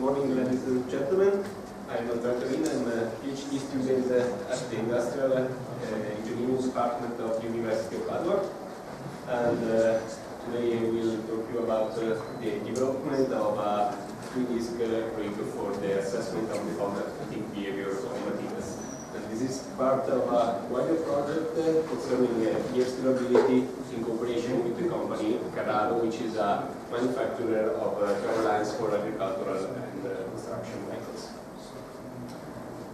morning, ladies and gentlemen. I'm Antonio, I'm a PhD student at the Industrial Engineering Department of the University of Padua. And today I will talk to you about the development of a 3-disk rig for the assessment of the conducting behavior of materials. And this is part of a wider project concerning gear steerability in cooperation with the company Carraro, which is a manufacturer of drive lines for agricultural and construction vehicles.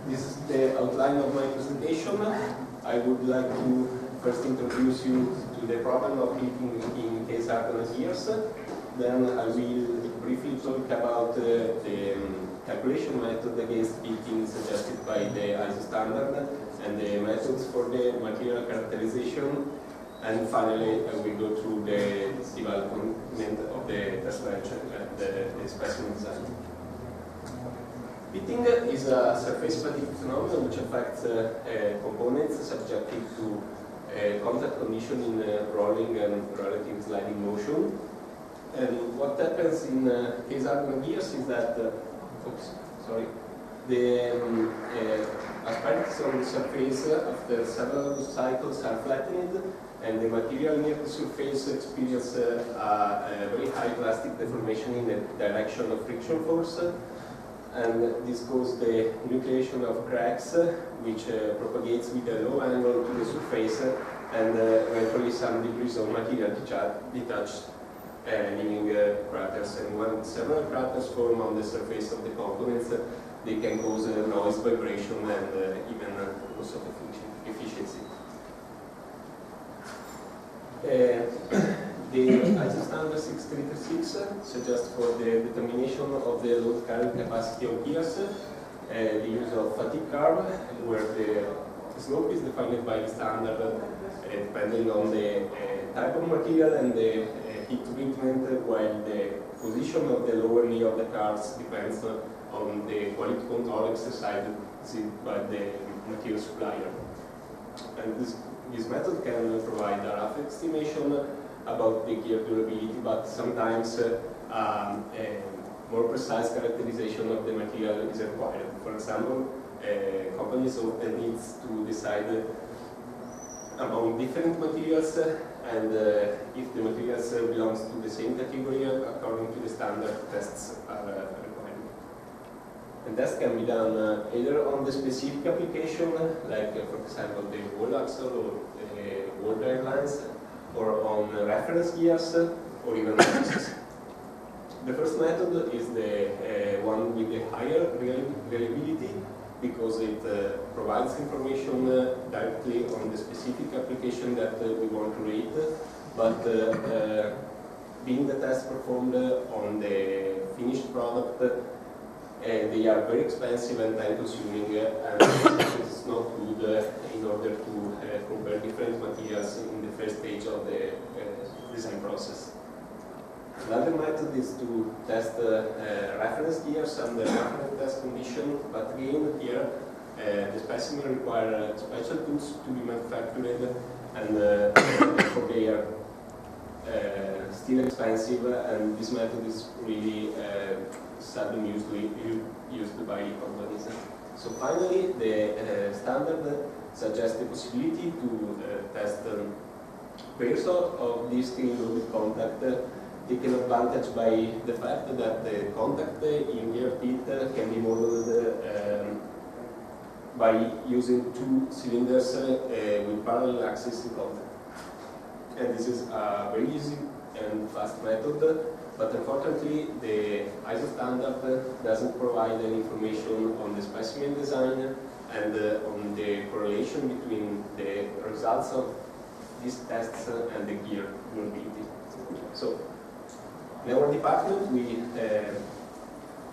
This is the outline of my presentation. I would like to first introduce you to the problem of heating in case hardened gears. Then I will briefly talk about the calculation method against heating suggested by the ISO standard and the methods for the material characterization. And finally, I will go through the development of the test bench and the specimen design. Pitting is a surface fatigue phenomenon which affects components subjected to contact condition in rolling and relative sliding motion. And what happens in case hardened gears is that the aspects on the surface after several cycles are flattened, and the material near the surface experiences a very high plastic deformation in the direction of friction force, and this causes the nucleation of cracks, which propagates with a low angle to the surface, and eventually some degrees of material detached, leaving craters. And when several craters form on the surface of the components, they can cause noise, vibration, and even loss of efficiency. The ISO standard 6336 suggests for the determination of the load carrying capacity of gears the use of fatigue curve, where the slope is defined by the standard depending on the type of material and the heat treatment, while the position of the lower knee of the curves depends on the quality control exercised by the material supplier. And this method can provide a rough estimation about the gear durability, but sometimes more precise characterization of the material is required. For example, companies often need to decide among different materials, and if the materials belongs to the same category according to the standard, tests are required. And tests can be done either on the specific application, like for example the wall axle or the wall drive lines, or on reference gears, or even axes. The first method is the one with the higher reliability, because it provides information directly on the specific application that we want to rate, but being the test performed on the finished product, they are very expensive and time-consuming, and it's not good in order to compare different materials in the first stage of the design process. Another method is to test reference gears under reference test condition, but again here the specimen require special tools to be manufactured, and therefore they are still expensive, and this method is really seldom used by companies. So finally, the standard suggests the possibility to test pairs of disc in loaded contact, taken advantage by the fact that the contact in gear teeth can be modeled by using two cylinders with parallel axes in contact. And this is a very easy and fast method, but unfortunately the ISO standard doesn't provide any information on the specimen design and on the correlation between the results of these tests and the gear durability. So in our department we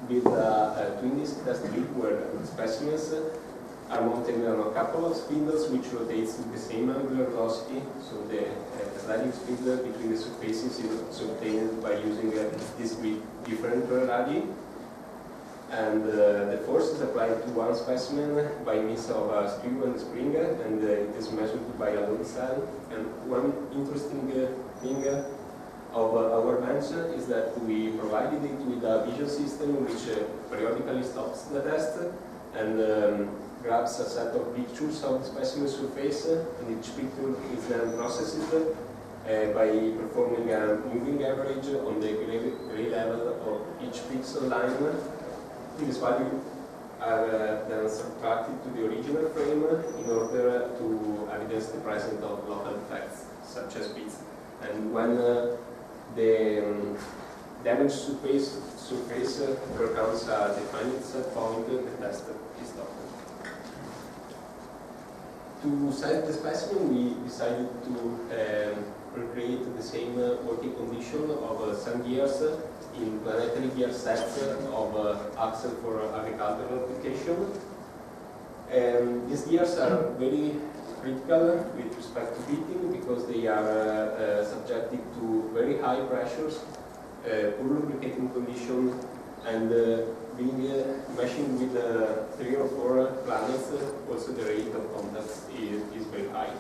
built a twin-disc test rig where the specimens are mounted on a couple of spindles which rotates with the same angular velocity, so the sliding speed between the surfaces is obtained by using this with different radii, and the force is applied to one specimen by means of a screw and a spring, and it is measured by a load cell. And one interesting thing of our bench is that we provided it with a vision system which periodically stops the test and grabs a set of pictures of the specimen surface, and each picture is then processed by performing a moving average on the gray level of each pixel line. These values are then subtracted to the original frame in order to evidence the presence of local effects such as bits. And when the damaged surface becomes a defined set point, the test is stopped. To select the specimen, we decided to recreate the same working condition of some gears in planetary gear sets of axle for agricultural application. These gears are very critical with respect to beating because they are subjected to very high pressures, poor lubricating conditions, and being meshing with 3 or 4 planets, also the rate of contact is very high.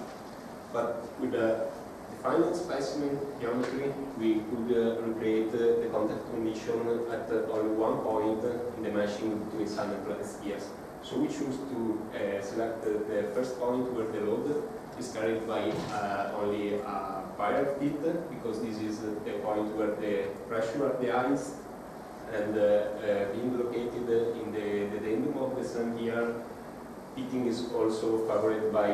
But with the defined specimen geometry, we could recreate the contact condition at only one point in the meshing between sun and planet gears. So we choose to select the first point where the load is carried by only a pirate bit, because this is the point where the pressure at the ends, and being located in the addendum of the sun gear, heating is also favored by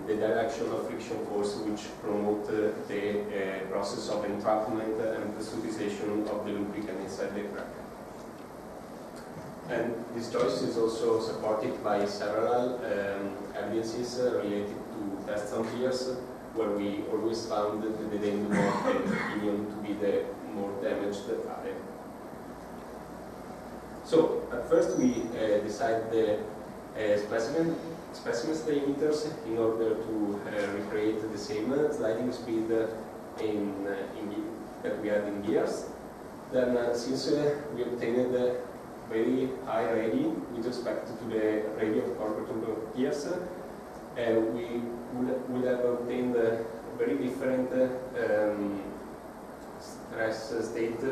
the direction of friction force, which promote the process of entrapment and pressurization of the lubricant inside the crack. And this choice is also supported by several evidences related to tests on gears, where we always found the addendum of the pinion to be the more damaged area. So at first we decided the specimen diameters in order to recreate the same sliding speed that we had in gears. Then since we obtained very high radii with respect to the radii of curvature of gears, we would have obtained a very different stress state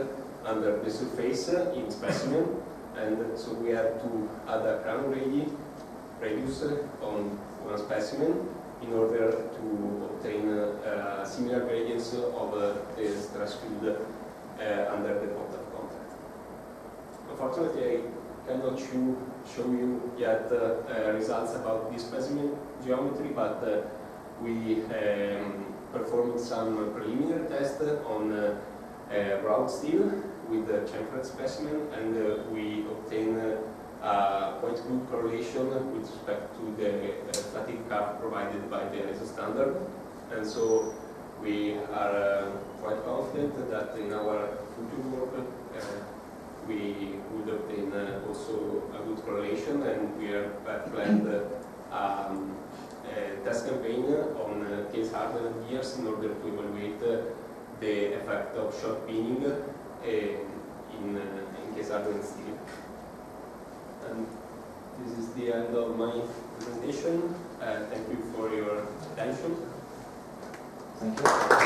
under the surface in specimen, and so we had to add a crown radius on one specimen in order to obtain similar gradients of the stress field under the point of contact. Unfortunately, I cannot show you yet results about this specimen geometry, but we performed some preliminary tests on wrought steel with the chamfered specimen, and we obtained quite good correlation with respect to the fatigue curve provided by the ISO standard. And so we are quite confident that in our future work we would obtain also a good correlation, and we are planned a test campaign on case hardened gears in order to evaluate the effect of short pinning in case hardened steel. And this is the end of my presentation. Thank you for your attention. Thank you.